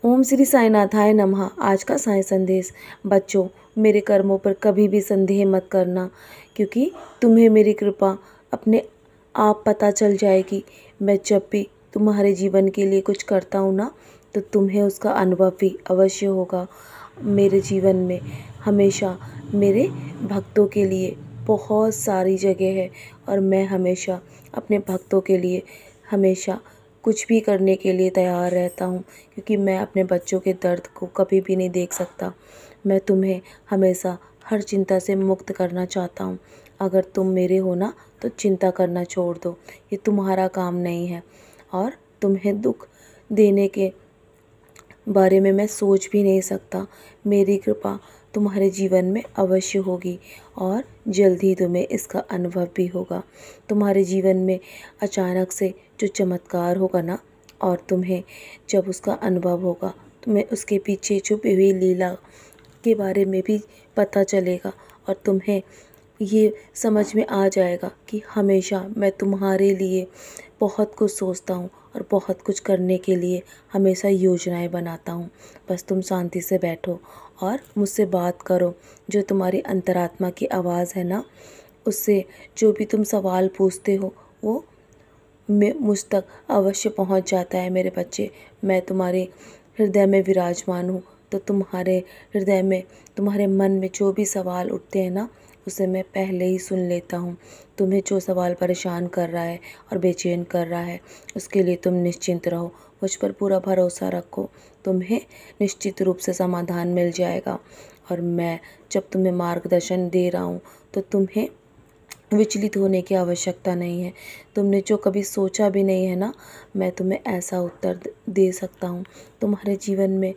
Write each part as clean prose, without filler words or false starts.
ओम श्री साईनाथाय नमः। आज का साई संदेश। बच्चों, मेरे कर्मों पर कभी भी संदेह मत करना, क्योंकि तुम्हें मेरी कृपा अपने आप पता चल जाएगी। मैं जब भी तुम्हारे जीवन के लिए कुछ करता हूँ ना, तो तुम्हें उसका अनुभव भी अवश्य होगा। मेरे जीवन में हमेशा मेरे भक्तों के लिए बहुत सारी जगह है, और मैं हमेशा अपने भक्तों के लिए हमेशा कुछ भी करने के लिए तैयार रहता हूँ, क्योंकि मैं अपने बच्चों के दर्द को कभी भी नहीं देख सकता। मैं तुम्हें हमेशा हर चिंता से मुक्त करना चाहता हूँ। अगर तुम मेरे हो ना, तो चिंता करना छोड़ दो। ये तुम्हारा काम नहीं है, और तुम्हें दुख देने के बारे में मैं सोच भी नहीं सकता। मेरी कृपा तुम्हारे जीवन में अवश्य होगी, और जल्द ही तुम्हें इसका अनुभव भी होगा। तुम्हारे जीवन में अचानक से जो चमत्कार होगा ना, और तुम्हें जब उसका अनुभव होगा, तुम्हें उसके पीछे छुपी हुई लीला के बारे में भी पता चलेगा, और तुम्हें ये समझ में आ जाएगा कि हमेशा मैं तुम्हारे लिए बहुत कुछ सोचता हूँ, और बहुत कुछ करने के लिए हमेशा योजनाएं बनाता हूँ। बस तुम शांति से बैठो और मुझसे बात करो। जो तुम्हारी अंतरात्मा की आवाज़ है ना, उससे जो भी तुम सवाल पूछते हो, वो मुझ तक अवश्य पहुँच जाता है मेरे बच्चे। मैं तुम्हारे हृदय में विराजमान हूँ, तो तुम्हारे हृदय में, तुम्हारे मन में जो भी सवाल उठते हैं ना, उसे मैं पहले ही सुन लेता हूँ। तुम्हें जो सवाल परेशान कर रहा है और बेचैन कर रहा है, उसके लिए तुम निश्चिंत रहो। मुझ पर पूरा भरोसा रखो। तुम्हें निश्चित रूप से समाधान मिल जाएगा, और मैं जब तुम्हें मार्गदर्शन दे रहा हूँ, तो तुम्हें विचलित होने की आवश्यकता नहीं है। तुमने जो कभी सोचा भी नहीं है ना, मैं तुम्हें ऐसा उत्तर दे सकता हूँ। तुम्हारे जीवन में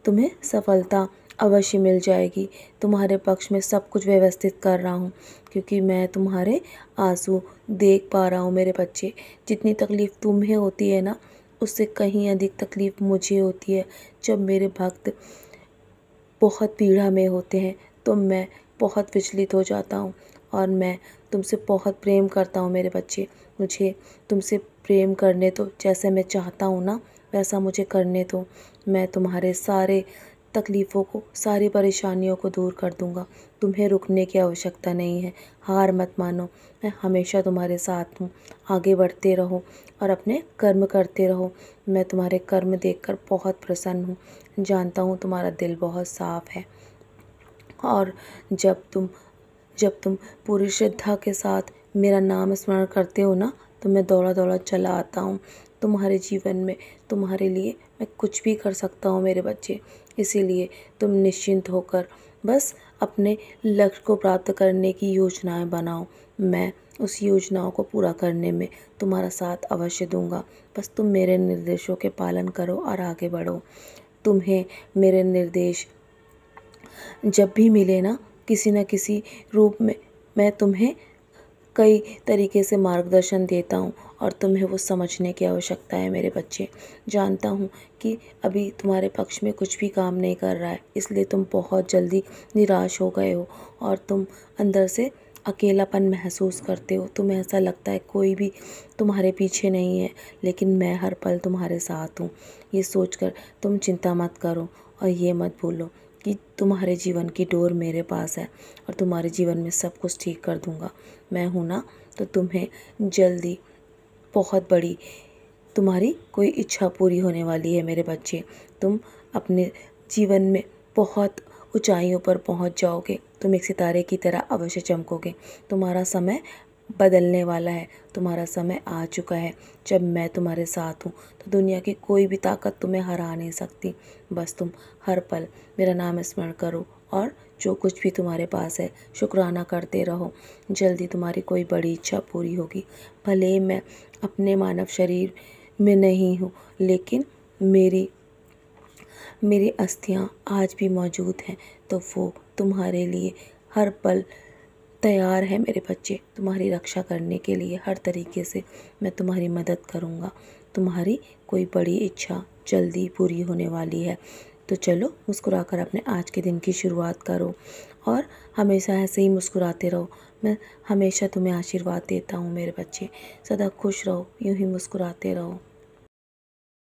तुम्हें सफलता अवश्य मिल जाएगी। तुम्हारे पक्ष में सब कुछ व्यवस्थित कर रहा हूँ, क्योंकि मैं तुम्हारे आंसू देख पा रहा हूँ मेरे बच्चे। जितनी तकलीफ़ तुम्हें होती है ना, उससे कहीं अधिक तकलीफ़ मुझे होती है। जब मेरे भक्त बहुत पीड़ा में होते हैं, तो मैं बहुत विचलित हो जाता हूँ, और मैं तुमसे बहुत प्रेम करता हूँ मेरे बच्चे। मुझे तुमसे प्रेम करने दो। जैसे मैं चाहता हूँ ना, वैसा मुझे करने दो। मैं तुम्हारे सारे तकलीफ़ों को, सारी परेशानियों को दूर कर दूँगा। तुम्हें रुकने की आवश्यकता नहीं है। हार मत मानो। मैं हमेशा तुम्हारे साथ हूँ। आगे बढ़ते रहो और अपने कर्म करते रहो। मैं तुम्हारे कर्म देखकर बहुत प्रसन्न हूँ। जानता हूँ तुम्हारा दिल बहुत साफ़ है, और जब तुम पूरी श्रद्धा के साथ मेरा नाम स्मरण करते हो ना, तो मैं दौड़ा दौड़ा चला आता हूँ तुम्हारे जीवन में। तुम्हारे लिए मैं कुछ भी कर सकता हूँ मेरे बच्चे। इसीलिए तुम निश्चिंत होकर बस अपने लक्ष्य को प्राप्त करने की योजनाएं बनाओ। मैं उस योजनाओं को पूरा करने में तुम्हारा साथ अवश्य दूंगा। बस तुम मेरे निर्देशों के पालन करो और आगे बढ़ो। तुम्हें मेरे निर्देश जब भी मिले ना, किसी न किसी रूप में, मैं तुम्हें कई तरीके से मार्गदर्शन देता हूँ, और तुम्हें वो समझने की आवश्यकता है मेरे बच्चे। जानता हूँ कि अभी तुम्हारे पक्ष में कुछ भी काम नहीं कर रहा है, इसलिए तुम बहुत जल्दी निराश हो गए हो, और तुम अंदर से अकेलापन महसूस करते हो। तुम्हें ऐसा लगता है कोई भी तुम्हारे पीछे नहीं है, लेकिन मैं हर पल तुम्हारे साथ हूँ। ये सोचकर तुम चिंता मत करो, और ये मत भूलो कि तुम्हारे जीवन की डोर मेरे पास है, और तुम्हारे जीवन में सब कुछ ठीक कर दूंगा। मैं हूँ ना, तो तुम्हें जल्दी बहुत बड़ी तुम्हारी कोई इच्छा पूरी होने वाली है मेरे बच्चे। तुम अपने जीवन में बहुत ऊंचाइयों पर पहुंच जाओगे। तुम एक सितारे की तरह अवश्य चमकोगे। तुम्हारा समय बदलने वाला है। तुम्हारा समय आ चुका है। जब मैं तुम्हारे साथ हूँ, तो दुनिया की कोई भी ताकत तुम्हें हरा नहीं सकती। बस तुम हर पल मेरा नाम स्मरण करो, और जो कुछ भी तुम्हारे पास है, शुक्राना करते रहो। जल्दी तुम्हारी कोई बड़ी इच्छा पूरी होगी। भले ही मैं अपने मानव शरीर में नहीं हूँ, लेकिन मेरी अस्थियाँ आज भी मौजूद हैं, तो वो तुम्हारे लिए हर पल तैयार है मेरे बच्चे। तुम्हारी रक्षा करने के लिए हर तरीके से मैं तुम्हारी मदद करूँगा। तुम्हारी कोई बड़ी इच्छा जल्दी पूरी होने वाली है। तो चलो, मुस्कुराकर अपने आज के दिन की शुरुआत करो, और हमेशा ऐसे ही मुस्कुराते रहो। मैं हमेशा तुम्हें आशीर्वाद देता हूँ मेरे बच्चे। सदा खुश रहो, यूँ ही मुस्कुराते रहो।